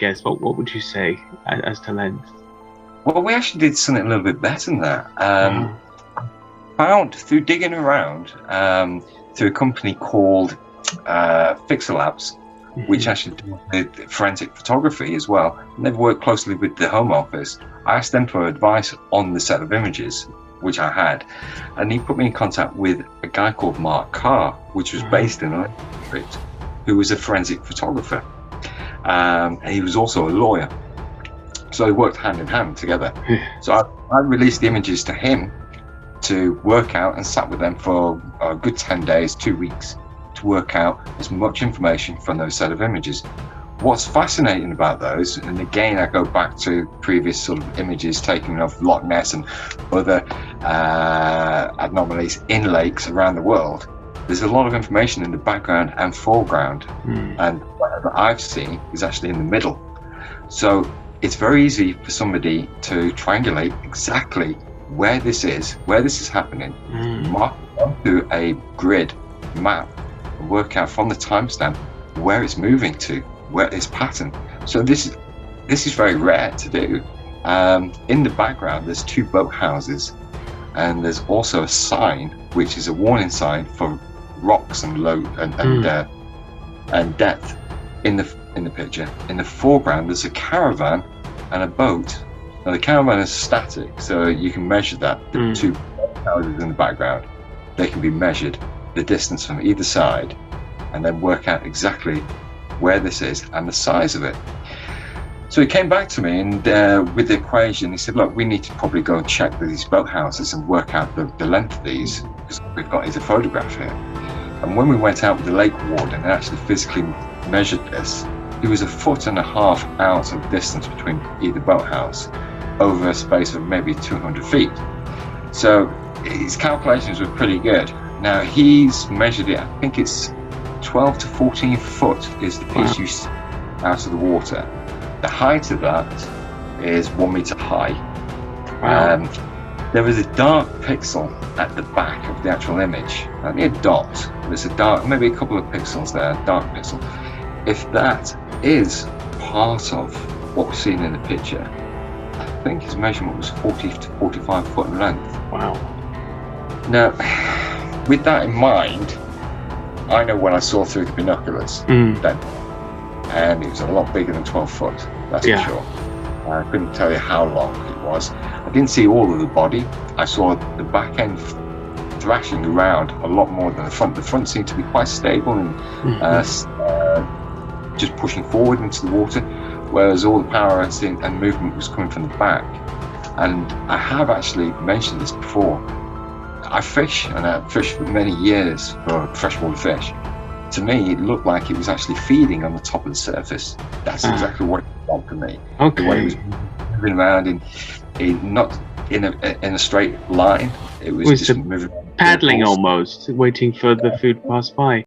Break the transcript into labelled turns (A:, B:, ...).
A: guess, what would you say as to length?
B: Well, we actually did something a little bit better than that.
A: Wow.
B: Found through digging around through a company called Fixer Labs, which actually did forensic photography as well. And they've worked closely with the Home Office. I asked them for advice on the set of images, which I had, and he put me in contact with a guy called Mark Carr, which was based in Linden, who was a forensic photographer. And he was also a lawyer. So they worked hand in hand together. So I released the images to him to work out, and sat with them for a good 10 days, 2 weeks, to work out as much information from those set of images. What's fascinating about those, and again I go back to previous sort of images taken of Loch Ness and other anomalies in lakes around the world, there's a lot of information in the background and foreground, and whatever I've seen is actually in the middle. So it's very easy for somebody to triangulate exactly where this is happening, mark it onto a grid map, and work out from the timestamp where it's moving to, where it's pattern. So this is very rare to do. In the background, there's 2 boathouses, and there's also a sign, which is a warning sign for rocks and low and depth in the picture. In the foreground, there's a caravan and a boat. Now the caravan is static, so you can measure that. The 2 houses in the background, they can be measured, the distance from either side, and then work out exactly where this is and the size of it. So he came back to me, and with the equation, he said, look, we need to probably go and check these boathouses and work out the length of these, because what we've got is a photograph here. And when we went out with the lake warden and actually physically measured this, it was 1.5 feet out of distance between either boathouse, over a space of maybe 200 feet. So his calculations were pretty good. Now he's measured it, I think it's 12 to 14 foot is the piece you see out of the water. The height of that is 1 meter high. There is a dark pixel at the back of the actual image, only a dot. There's a dark, maybe a couple of pixels there, dark pixel. If that is part of what we're seeing in the picture, I think his measurement was 40 to 45 foot in length.
A: Wow.
B: Now, with that in mind, I know when I saw through the binoculars then, and it was a lot bigger than 12 foot, that's for sure. I couldn't tell you how long it was. I didn't see all of the body. I saw the back end thrashing around a lot more than the front. The front seemed to be quite stable and just pushing forward into the water, whereas all the power and movement was coming from the back. And I have actually mentioned this before. I fish, and I've fished for many years for freshwater fish. To me, it looked like it was actually feeding on the top of the surface. That's exactly what it was for me.
A: Okay.
B: The way it was moving around not in a straight line. It was just moving,
A: paddling almost, waiting for the food to pass by.